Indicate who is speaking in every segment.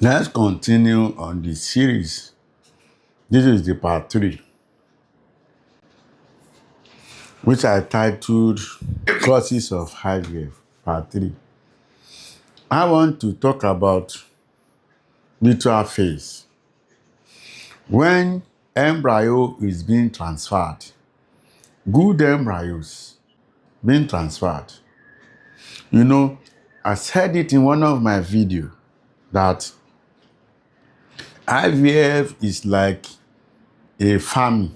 Speaker 1: Let's continue on the series. This is the part 3, which I titled Causes of IVF, part 3. I want to talk about luteal phase. When embryo is being transferred, good embryos being transferred. You know, I said it in one of my videos that IVF is like a farming.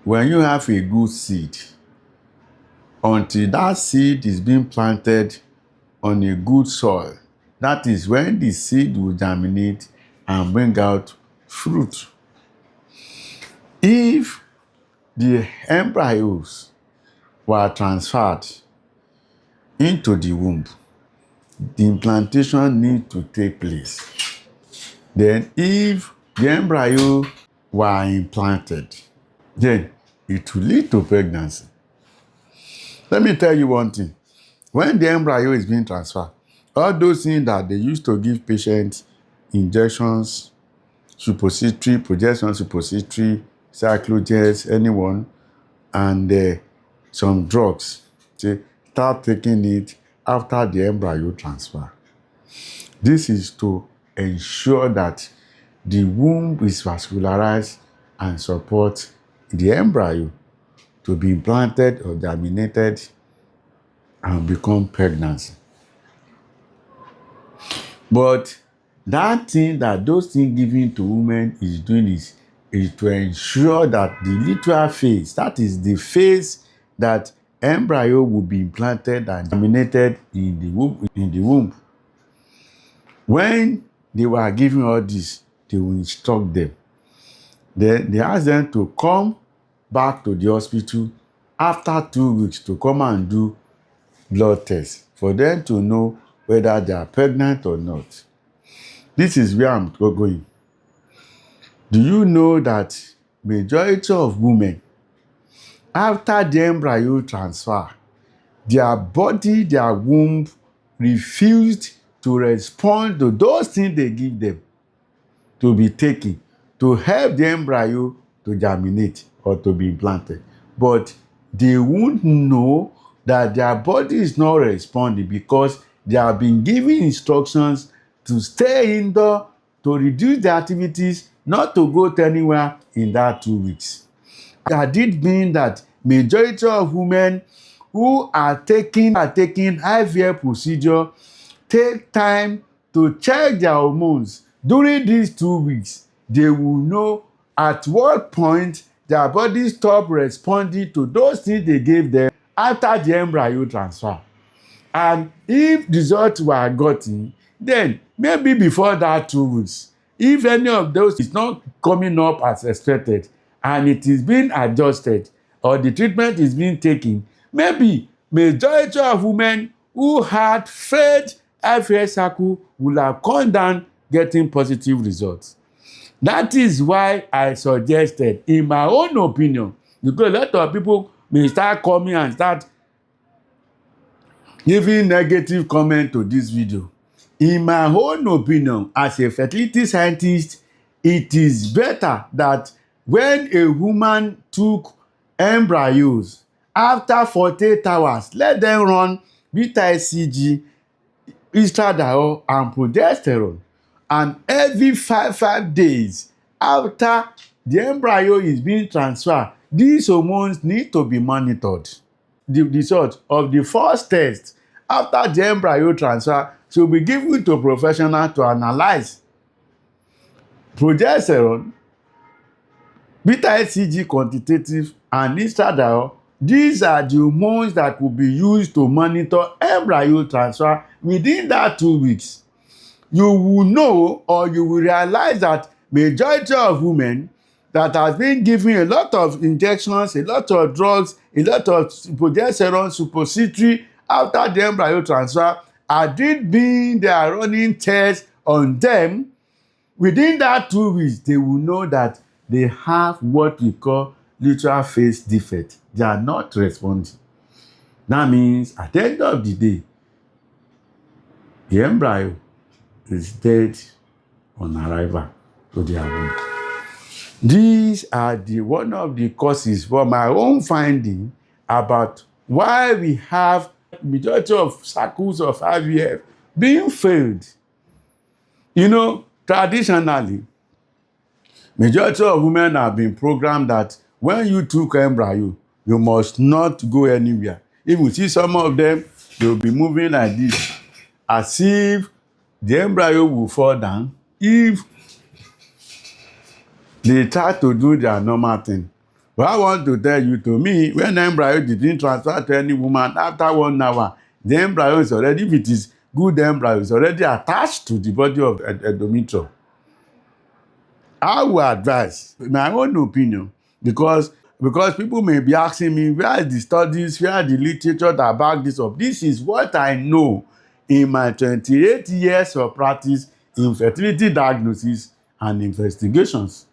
Speaker 1: When you have a good seed, until that seed is being planted on a good soil, that is when the seed will germinate and bring out fruit. If the embryos were transferred into the womb, the implantation needs to take place. Then if the embryo were implanted, then it will lead to pregnancy. Let me tell you one thing. When the embryo is being transferred, all those things that they used to give patients, injections, suppository, projection suppository, cyclogels, anyone, and some drugs, they start taking it after the embryo transfer. This is to ensure that the womb is vascularized and support the embryo to be implanted or germinated and become pregnancy. But that thing that those things given to women is doing is to ensure that the luteal phase, that is the phase that embryo will be implanted and germinated in the womb. When they were giving all this, they will instruct them. Then they ask them to come back to the hospital after 2 weeks to come and do blood tests for them to know whether they are pregnant or not. This is where I'm going. Do you know that majority of women, after the embryo transfer, their body, their womb refused to respond to those things they give them to be taken to help the embryo to germinate or to be implanted. But they won't know that their body is not responding because they have been given instructions to stay indoor, to reduce their activities, not to go to anywhere in that 2 weeks. That did mean that majority of women who are taking IVF procedure take time to check their hormones. During these 2 weeks, they will know at what point their body stop responding to those things they gave them after the embryo transfer. And if results were gotten, then maybe before that 2 weeks, if any of those is not coming up as expected and it is being adjusted or the treatment is being taken, maybe majority of women who had failed IVF cycle will have come down getting positive results. That is why I suggested, in my own opinion, because a lot of people may start coming and start giving negative comment to this video. In my own opinion, as a fertility scientist, it is better that when a woman took embryos, after 48 hours, let them run beta-HCG, estradiol, and progesterone. And every five days after the embryo is being transferred, these hormones need to be monitored. The result of the first test after the embryo transfer should be given to a professional to analyze. Progesterone, beta-HCG quantitative, and estradiol, these are the hormones that will be used to monitor embryo transfer within that 2 weeks. You will know or you will realize that majority of women that has been given a lot of injections, a lot of drugs, a lot of progesterone suppository after the embryo transfer, had it been they are running tests on them, within that 2 weeks, they will know that they have what we call luteal phase defect. They are not responding. That means at the end of the day, the embryo is dead on arrival to their womb. These are one of the causes for my own finding about why we have majority of cycles of IVF being failed. You know, traditionally, majority of women have been programmed that when you took embryo, you must not go anywhere. If you see some of them, they will be moving like this, as if the embryo will fall down if they try to do their normal thing. But I want to tell you, to me, when embryo didn't transfer to any woman, after 1 hour, the embryo is already, if it is good embryo, is already attached to the body of endometrium. I will advise, my own opinion, because people may be asking me, where is the studies, where are the literature that back this up? This is what I know in my 28 years of practice in fertility diagnosis and investigations.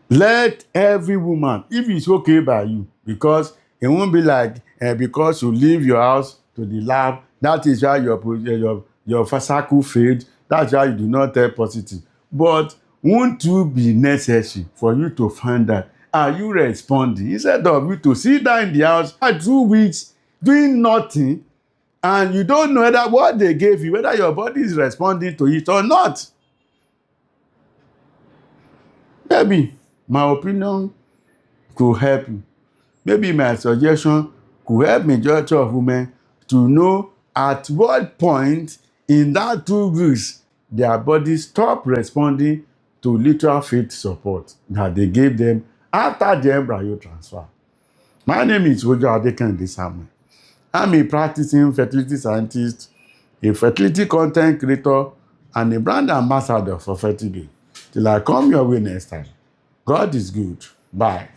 Speaker 1: Let every woman, if it's okay by you, because it won't be like because you leave your house to the lab, that is why your cycle failed, that's why you do not test positive. But won't it be necessary for you to find out, are you responding, instead of you to sit down in the house for 2 weeks doing nothing, and you don't know whether what they gave you, whether your body is responding to it or not. Maybe my opinion could help you. Maybe my suggestion could help majority of women to know at what point in that 2 weeks their body stop responding to luteal faith support that they gave them after the embryo transfer. My name is Ojo Adekende Samuel. I'm a practicing fertility scientist, a fertility content creator, and a brand ambassador for Fertility. Till I come your way next time. God is good. Bye.